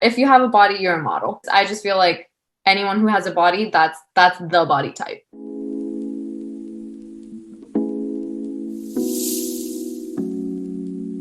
if you have a body, you're a model. I just feel like anyone who has a body, that's the body type.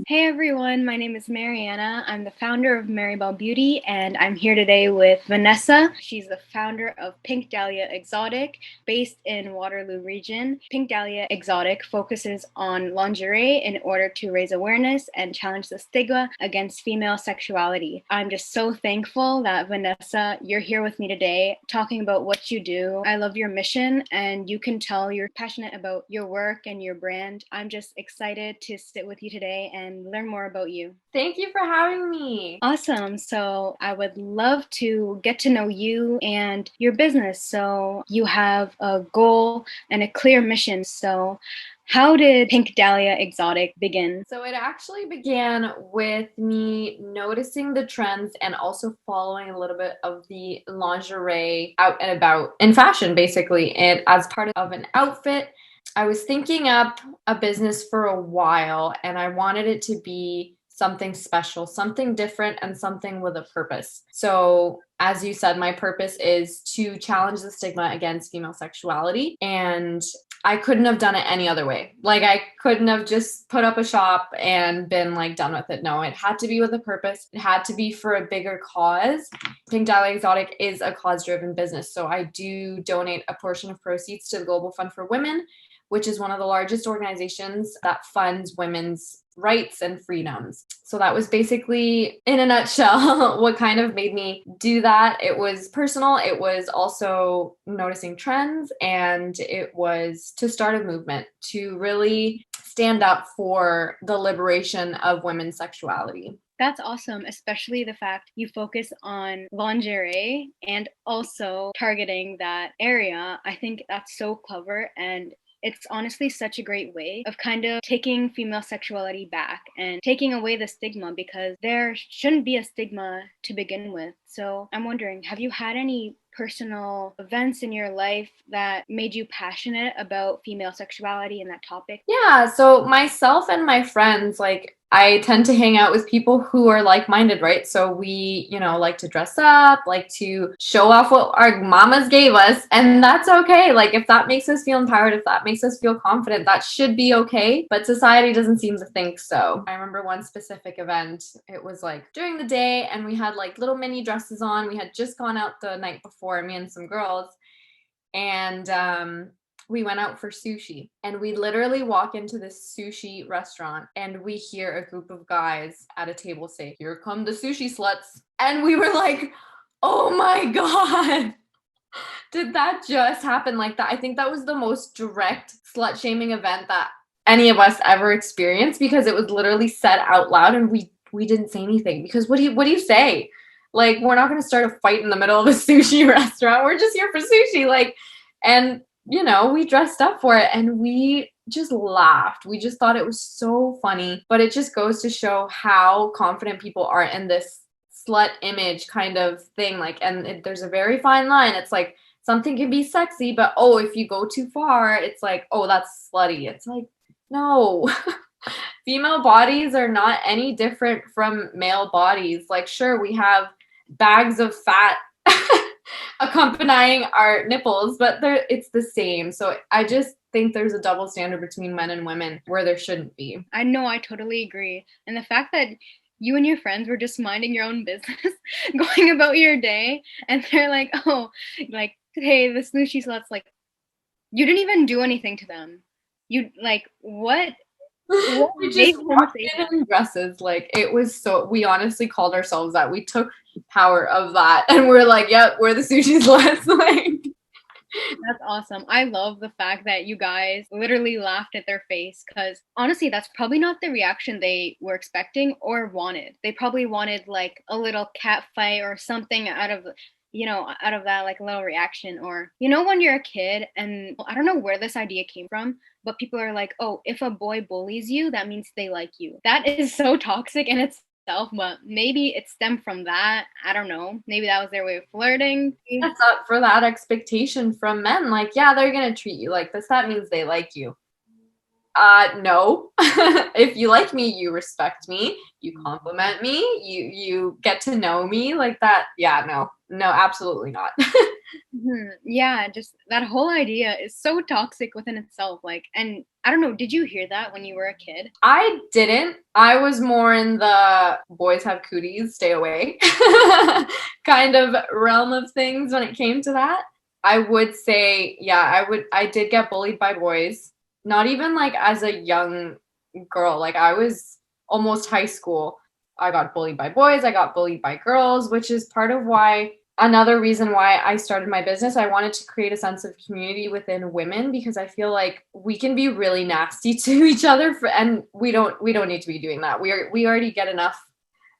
Hey everyone, my name is Mariana. I'm the founder of Maribel Beauty, and I'm here today with Vanessa. She's the founder of Pink Dahlia Exotic, based in Waterloo region. Pink Dahlia Exotic focuses on lingerie in order to raise awareness and challenge the stigma against female sexuality. I'm just so thankful that Vanessa, you're here with me today talking about what you do. I love your mission, and you can tell you're passionate about your work and your brand. I'm just excited to sit with you today and learn more about you. Thank you for having me. Awesome. So I would love to get to know you and your business. So you have a goal and a clear mission. So how did Pink Dahlia Exotic begin? So it actually began with me noticing the trends and also following a little bit of the lingerie out and about in fashion, basically. And as part of an outfit, I was thinking up a business for a while and I wanted it to be something special, something different, and something with a purpose. So, as you said, my purpose is to challenge the stigma against female sexuality. And I couldn't have done it any other way. Like, I couldn't have just put up a shop and been like done with it. No, it had to be with a purpose. It had to be for a bigger cause. Pink Dahlia Exotic is a cause driven business. So, I do donate a portion of proceeds to the Global Fund for Women, which is one of the largest organizations that funds women's rights and freedoms. So that was basically, in a nutshell, what kind of made me do that. It was personal. It was also noticing trends, and it was to start a movement to really stand up for the liberation of women's sexuality. That's awesome, especially the fact you focus on lingerie and also targeting that area. I think that's so clever, and it's honestly such a great way of kind of taking female sexuality back and taking away the stigma, because there shouldn't be a stigma to begin with. So I'm wondering, have you had any personal events in your life that made you passionate about female sexuality and that topic? Yeah, so myself and my friends, like I tend to hang out with people who are like-minded, right? So we, like to dress up, like to show off what our mamas gave us, and that's okay. Like if that makes us feel empowered, if that makes us feel confident, that should be okay. But society doesn't seem to think so. I remember one specific event. It was like during the day, and we had like little mini dresses on. We had just gone out the night before, me and some girls, and we went out for sushi, and we literally walk into this sushi restaurant and we hear a group of guys at a table say, "Here come the sushi sluts." And we were like, oh my God, did that just happen like that? I think that was the most direct slut shaming event that any of us ever experienced, because it was literally said out loud, and we didn't say anything, because what do you say? Like, we're not going to start a fight in the middle of a sushi restaurant. We're just here for sushi. Like, and we dressed up for it and we just laughed. We just thought it was so funny. But it just goes to show how confident people are in this slut image kind of thing. Like, and there's a very fine line. It's like something can be sexy, but oh, if you go too far, it's like, oh, that's slutty. It's like, no. Female bodies are not any different from male bodies. Like, sure, we have bags of fat accompanying our nipples, but it's the same. So I just think there's a double standard between men and women where there shouldn't be. I know, I totally agree. And the fact that you and your friends were just minding your own business, going about your day, and they're like, oh, like, hey, the sushi sluts, like, you didn't even do anything to them. You, like, what? What We made just them walked say in that? in dresses. Like, it was so, we honestly called ourselves that. We took power of that and we're like, yep, we're the sushi sluts. Like, That's awesome. I love the fact that you guys literally laughed at their face, because honestly, that's probably not the reaction they were expecting or wanted. They probably wanted like a little cat fight or something out of that, like a little reaction. Or, when you're a kid, and I don't know where this idea came from, but people are like, oh, if a boy bullies you, that means they like you. That is so toxic in itself, but maybe it stemmed from that. I don't know. Maybe that was their way of flirting. that's up for that expectation from men. Like, yeah, they're going to treat you like this. That means they like you. No. If you like me, you respect me, you compliment me, you get to know me like that. Yeah, no, absolutely not. Yeah, just that whole idea is so toxic within itself. Like, and I don't know, did you hear that when you were a kid? I didn't. I was more in the boys have cooties, stay away kind of realm of things when it came to that. I would say, yeah, I did get bullied by boys. Not even like as a young girl, like I was almost high school. I got bullied by boys, I got bullied by girls, which is part of why another reason why I started my business. I wanted to create a sense of community within women because I feel like we can be really nasty to each other and we don't need to be doing that. We already get enough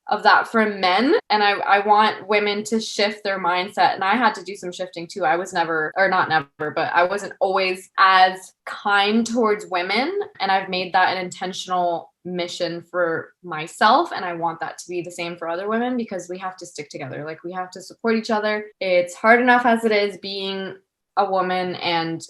of that from men, and I want women to shift their mindset, and I had to do some shifting too. I was never, or not never, but I wasn't always as kind towards women, and I've made that an intentional mission for myself, and I want that to be the same for other women because we have to stick together. Like, we have to support each other. It's hard enough as it is being a woman, and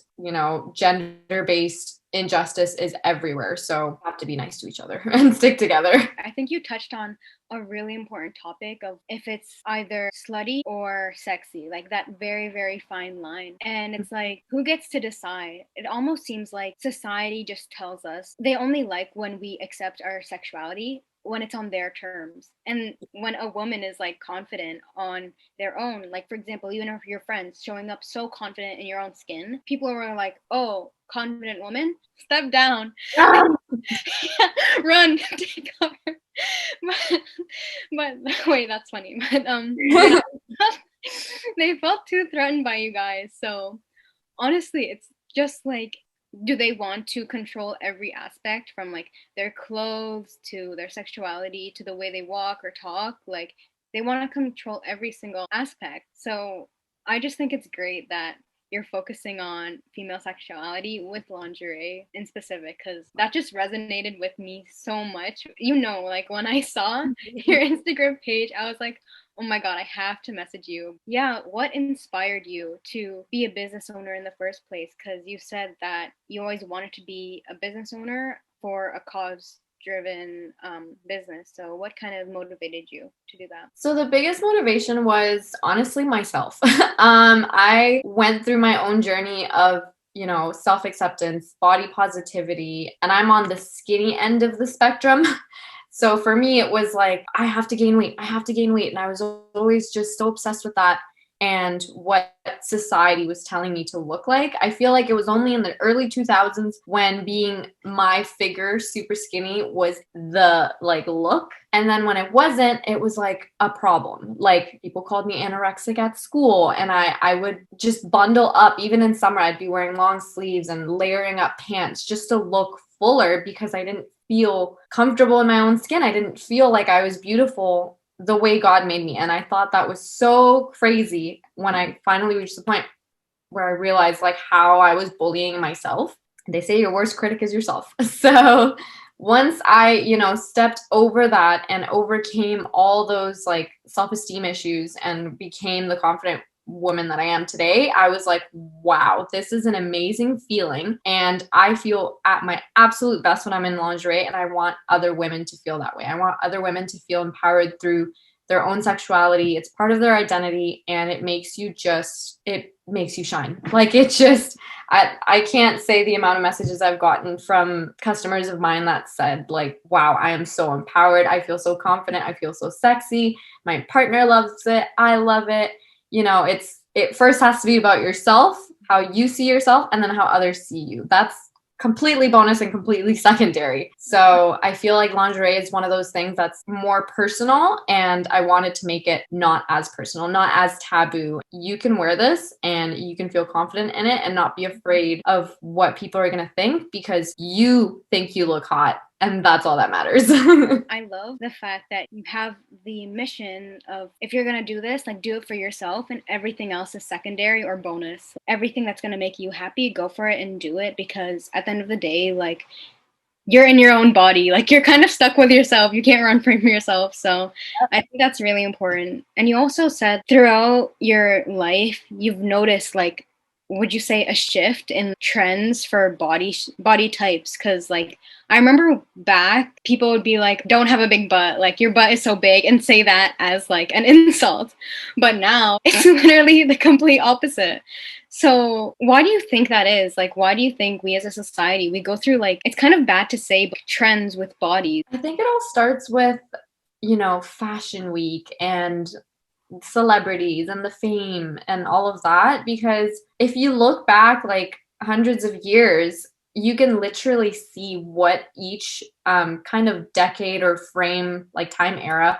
gender-based injustice is everywhere, so we have to be nice to each other and stick together. I think you touched on a really important topic of if it's either slutty or sexy, like that very, very fine line. And it's like, who gets to decide? It almost seems like society just tells us they only like when we accept our sexuality when it's on their terms. And when a woman is like confident on their own, like for example, even if your friends showing up so confident in your own skin, people are like, oh, confident woman, step down. Run, take cover. but wait, that's funny. But yeah, they felt too threatened by you guys. So honestly, it's just like, do they want to control every aspect from like their clothes to their sexuality to the way they walk or talk? Like, they want to control every single aspect. So I just think it's great that you're focusing on female sexuality with lingerie in specific, because that just resonated with me so much. Like when I saw your Instagram page, I was like, oh my God, I have to message you. Yeah, what inspired you to be a business owner in the first place? Because you said that you always wanted to be a business owner for a cause driven business. So what kind of motivated you to do that? So the biggest motivation was honestly myself. I went through my own journey of self-acceptance, body positivity, and I'm on the skinny end of the spectrum. So for me, it was like, I have to gain weight. I have to gain weight. And I was always just so obsessed with that and what society was telling me to look like. I feel like it was only in the early 2000s when being my figure, super skinny, was the look. And then when it wasn't, it was like a problem. Like, people called me anorexic at school, and I would just bundle up. Even in summer, I'd be wearing long sleeves and layering up pants just to look fuller because I didn't feel comfortable in my own skin. I didn't feel like I was beautiful the way God made me. And I thought that was so crazy when I finally reached the point where I realized how I was bullying myself. They say your worst critic is yourself. So once I, stepped over that and overcame all those self-esteem issues and became the confident woman that I am today, I was like, wow, this is an amazing feeling. And I feel at my absolute best when I'm in lingerie, and I want other women to feel that way. I want other women to feel empowered through their own sexuality. It's part of their identity, and it makes you shine. I can't say the amount of messages I've gotten from customers of mine that said wow, I am so empowered. I feel so confident. I feel so sexy. My partner loves it. I love it. It first has to be about yourself, how you see yourself, and then how others see you. That's completely bonus and completely secondary. So I feel like lingerie is one of those things that's more personal, and I wanted to make it not as personal, not as taboo. You can wear this and you can feel confident in it and not be afraid of what people are going to think, because you think you look hot. And that's all that matters. I love the fact that you have the mission of, if you're going to do this, do it for yourself, and everything else is secondary or bonus. Everything that's going to make you happy, go for it and do it, because at the end of the day, you're in your own body. You're kind of stuck with yourself. You can't run from yourself. So I think that's really important. And you also said throughout your life, you've noticed would you say, a shift in trends for body types? Because like I remember back, people would be like, "Don't have a big butt," like your butt is so big, and say that as like an insult. But now it's literally the complete opposite. So why do you think that is? Like, why do you think we as a society we go through, like, it's kind of bad to say, but trends with bodies? I think it all starts with, Fashion Week and celebrities and the fame and all of that. Because if you look back like hundreds of years, you can literally see what each kind of decade or frame, like time era,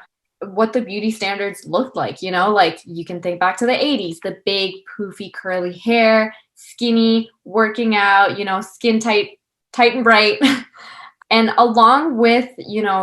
what the beauty standards looked like. Like you can think back to the 80s, the big poofy curly hair, skinny, working out, skin tight and bright. And along with,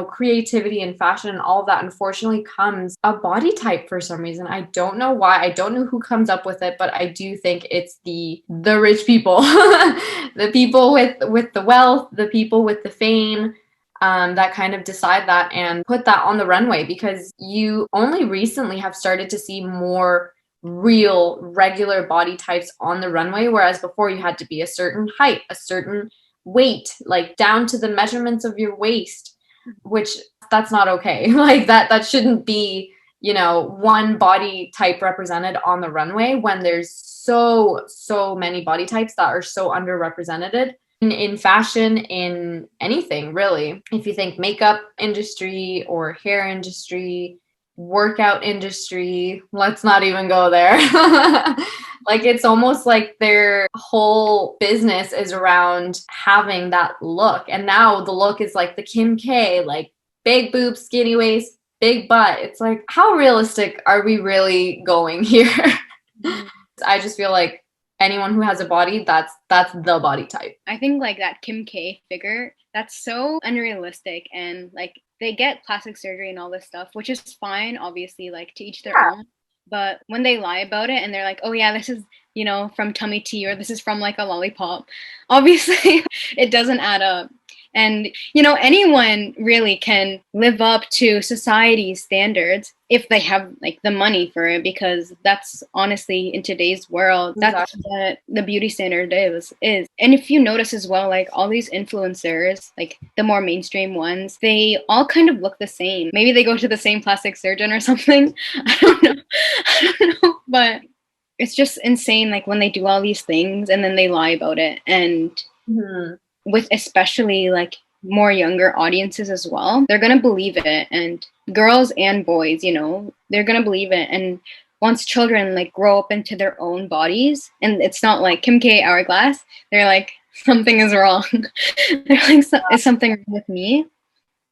creativity and fashion and all of that, unfortunately, comes a body type for some reason. I don't know why. I don't know who comes up with it, but I do think it's the rich people, the people with the wealth, the people with the fame, that kind of decide that and put that on the runway, because you only recently have started to see more real, regular body types on the runway, whereas before you had to be a certain height, a certain weight, like down to the measurements of your waist, which that's not okay. Like that shouldn't be, one body type represented on the runway when there's so many body types that are so underrepresented in fashion, in anything really. If you think makeup industry or hair industry, workout industry, let's not even go there. Like it's almost like their whole business is around having that look. And now the look is like the Kim K, like big boobs, skinny waist, big butt. It's like, how realistic are we really going here? I just feel like anyone who has a body, that's the body type. I think like that Kim K figure, that's so unrealistic, and like they get plastic surgery and all this stuff, which is fine, obviously, like to each their own. But when they lie about it and they're like, "Oh yeah, this is, from tummy tea, or this is from like a lollipop," obviously it doesn't add up. And anyone really can live up to society's standards if they have like the money for it, because that's honestly, in today's world, that's what the beauty standard is. And if you notice as well, like all these influencers, like the more mainstream ones, they all kind of look the same. Maybe they go to the same plastic surgeon or something. I don't know. I don't know, but it's just insane, like when they do all these things and then they lie about it. And with especially like more younger audiences as well, they're gonna believe it, and girls and boys, they're gonna believe it. And once children like grow up into their own bodies, and it's not like Kim K hourglass, they're like, something is wrong. They're like, is something wrong with me?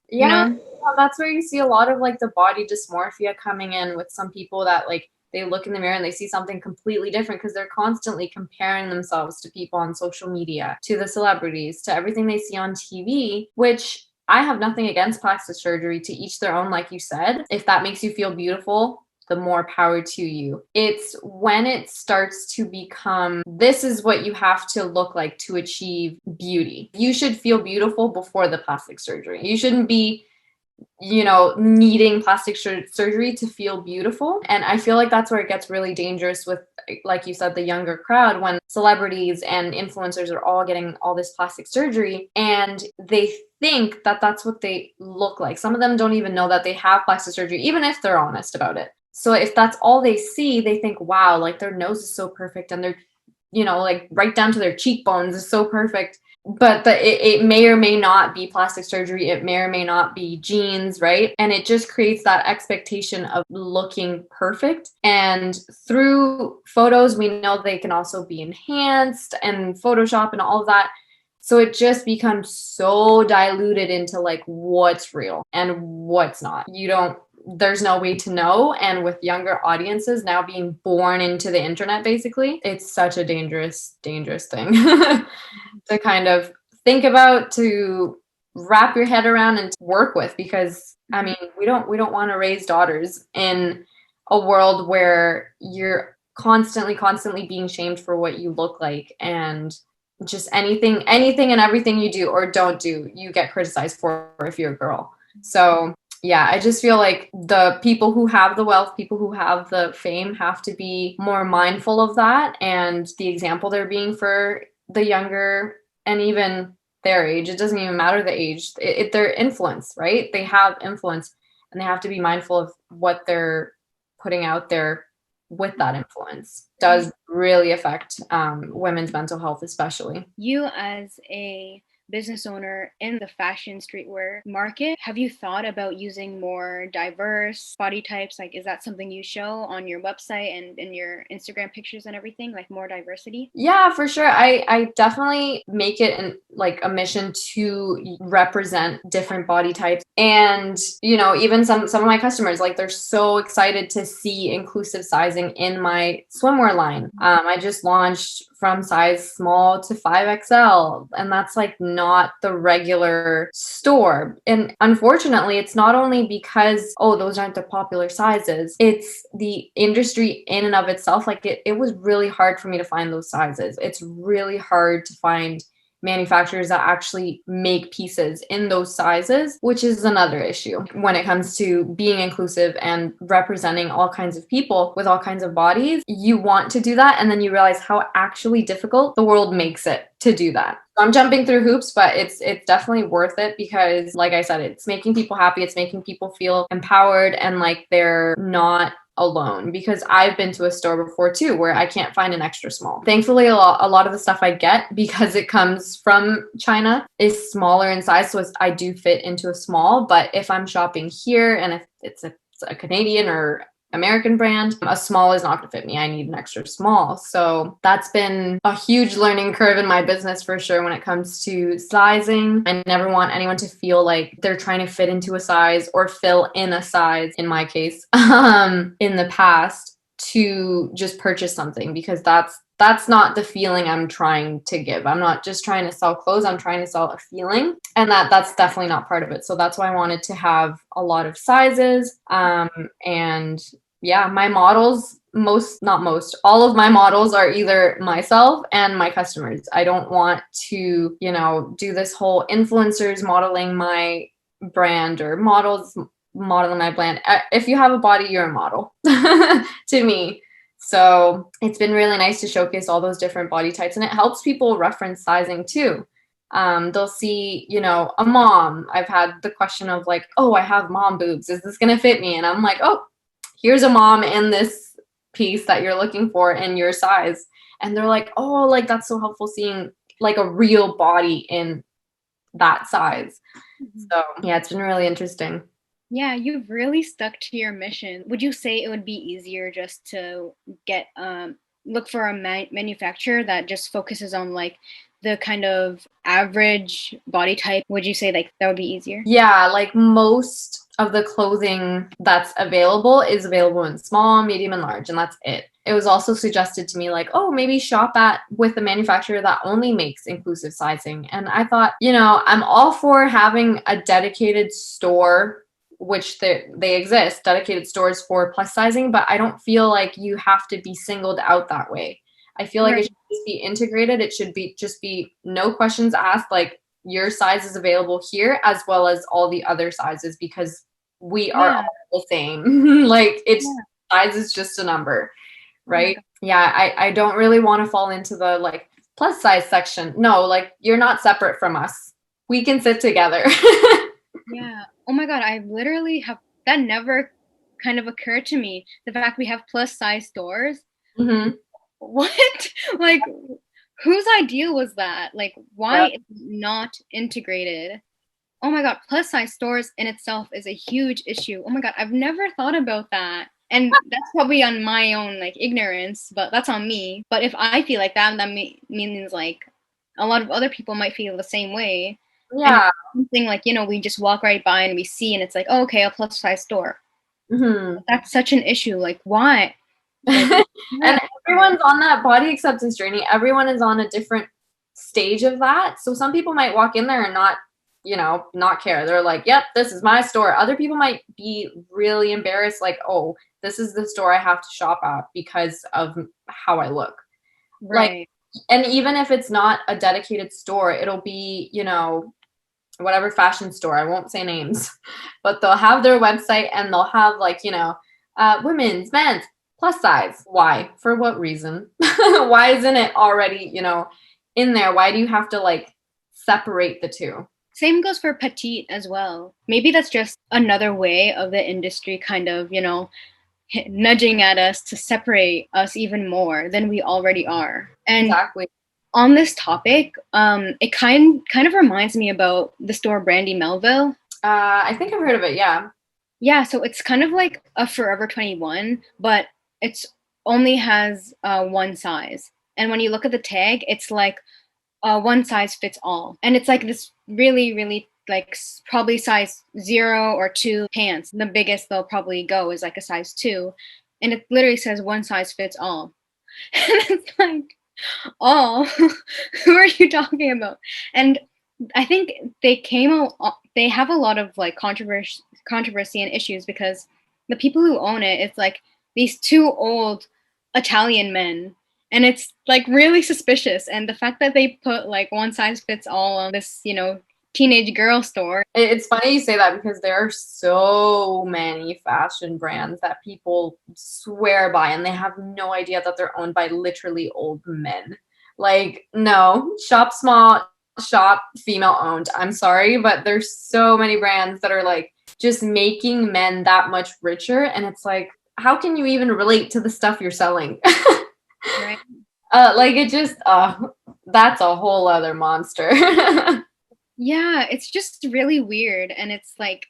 Yeah, well, that's where you see a lot of like the body dysmorphia coming in with some people, that like they look in the mirror and they see something completely different because they're constantly comparing themselves to people on social media, to the celebrities, to everything they see on TV, which I have nothing against plastic surgery, to each their own, like you said. If that makes you feel beautiful, the more power to you. It's when it starts to become, this is what you have to look like to achieve beauty. You should feel beautiful before the plastic surgery. You shouldn't be needing plastic surgery to feel beautiful. And I feel like that's where it gets really dangerous with, like you said, the younger crowd, when celebrities and influencers are all getting all this plastic surgery and they think that that's what they look like. Some of them don't even know that they have plastic surgery, even if they're honest about it. So if that's all they see, they think, wow, like their nose is so perfect and they're, like right down to their cheekbones is so perfect. But it may or may not be plastic surgery. It may or may not be genes, right? And it just creates that expectation of looking perfect. And through photos, we know they can also be enhanced and Photoshop and all of that. So it just becomes so diluted into like what's real and what's not. There's no way to know. And with younger audiences now being born into the internet, basically, it's such a dangerous thing to kind of think about, to wrap your head around and work with. Because I mean, we don't want to raise daughters in a world where you're constantly being shamed for what you look like, and just anything and everything you do or don't do, you get criticized for if you're a girl. So Yeah, I just feel like the people who have the wealth, people who have the fame have to be more mindful of that and the example they're being for the younger and even their age. It doesn't even matter the age. Their influence, right? They have influence and they have to be mindful of what they're putting out there with that influence. It does really affect women's mental health, especially. You, as a business owner in the fashion streetwear market, have you thought about using more diverse body types? Like, is that something you show on your website and in your Instagram pictures and everything, like more diversity? Yeah, for sure. I definitely make it like a mission to represent different body types. And, even some of my customers, like they're so excited to see inclusive sizing in my swimwear line. I just launched from size small to 5XL, and that's like not the regular store. And unfortunately, it's not only because, oh, those aren't the popular sizes, it's the industry in and of itself. Like it was really hard for me to find those sizes. It's really hard to find manufacturers that actually make pieces in those sizes, which is another issue when it comes to being inclusive and representing all kinds of people with all kinds of bodies. You want to do that, and then you realize how actually difficult the world makes it to do that. I'm jumping through hoops, but it's definitely worth it because, like I said, it's making people happy. It's making people feel empowered and like they're not alone, because I've been to a store before too where I can't find an extra small. Thankfully, a lot of the stuff I get, because it comes from China, is smaller in size, so I do fit into a small. But if I'm shopping here and if it's a Canadian or American brand, a small is not going to fit me. I need an extra small. So that's been a huge learning curve in my business for sure when it comes to sizing. I never want anyone to feel like they're trying to fit into a size or fill in a size, in my case, in the past, to just purchase something, because that's not the feeling I'm trying to give. I'm not just trying to sell clothes. I'm trying to sell a feeling, and that's definitely not part of it. So that's why I wanted to have a lot of sizes. And yeah, my models, all of my models are either myself and my customers. I don't want to, do this whole influencers modeling my brand or models modeling my brand. If you have a body, you're a model to me. So it's been really nice to showcase all those different body types, and it helps people reference sizing too. They'll see, a mom. I've had the question of like, oh, I have mom boobs. Is this going to fit me? And I'm like, oh, here's a mom in this piece that you're looking for in your size. And they're like, oh, like that's so helpful seeing like a real body in that size. So yeah, it's been really interesting. Yeah, you've really stuck to your mission. Would you say it would be easier just to get look for a manufacturer that just focuses on like the kind of average body type? Would you say like that would be easier? Yeah, like most of the clothing that's available is available in small, medium, and large, and that's it. It was also suggested to me like, oh, maybe shop with a manufacturer that only makes inclusive sizing. And I thought, I'm all for having a dedicated store, which they exist, dedicated stores for plus sizing, but I don't feel like you have to be singled out that way. I feel like it should just be integrated. It should be just be no questions asked, like your size is available here as well as all the other sizes, because we are all the same. Like size is just a number, right? Yeah, I don't really want to fall into the like plus size section. No, like you're not separate from us. We can sit together. Yeah. Oh my God, I literally have that never kind of occurred to me. The fact we have plus size stores. Mm-hmm. What? Like, whose idea was that? Like, why is it not integrated? Oh my God, plus size stores in itself is a huge issue. Oh my God, I've never thought about that. And that's probably on my own like ignorance, but that's on me. But if I feel like that, means like a lot of other people might feel the same way. Yeah. And something like, we just walk right by and we see and it's like, oh, okay, a plus size store. Mm-hmm. That's such an issue. Like, why? Like, and everyone's on that body acceptance journey. Everyone is on a different stage of that. So some people might walk in there and not care. They're like, yep, this is my store. Other people might be really embarrassed, like, oh, this is the store I have to shop at because of how I look. Right. Like, and even if it's not a dedicated store, it'll be, whatever fashion store, I won't say names, but they'll have their website and they'll have like, women's, men's, plus size. Why? For what reason? Why isn't it already, in there? Why do you have to like separate the two? Same goes for petite as well. Maybe that's just another way of the industry kind of, nudging at us to separate us even more than we already are. And Exactly. on this topic, it kind of reminds me about the store Brandy Melville. I think I've heard of it. Yeah. Yeah, so it's kind of like a Forever 21, but it's only has one size. And when you look at the tag, it's like one size fits all. And it's like this really, really like probably size 0 or 2 pants. The biggest they'll probably go is like a size 2. And it literally says one size fits all. And it's like, all? Who are you talking about? And I think they have a lot of like controversy and issues because the people who own it, it's like these two old Italian men, and it's like really suspicious. And the fact that they put like one size fits all on this, teenage girl store. It's funny you say that because there are so many fashion brands that people swear by and they have no idea that they're owned by literally old men. Like, no, shop small, shop female owned. I'm sorry, but there's so many brands that are like just making men that much richer. And it's like, how can you even relate to the stuff you're selling? Right. Like it just, that's a whole other monster. Yeah, it's just really weird, and it's like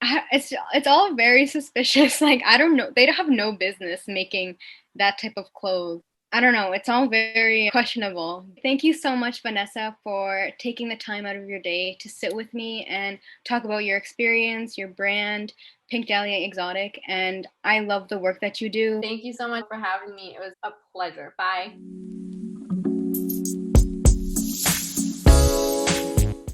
it's all very suspicious. Like I don't know, they have no business making that type of clothes. I don't know, it's all very questionable. Thank you so much, Vanessa, for taking the time out of your day to sit with me and talk about your experience, your brand, Pink Dahlia Exotic, and I love the work that you do. Thank you so much for having me. It was a pleasure. Bye.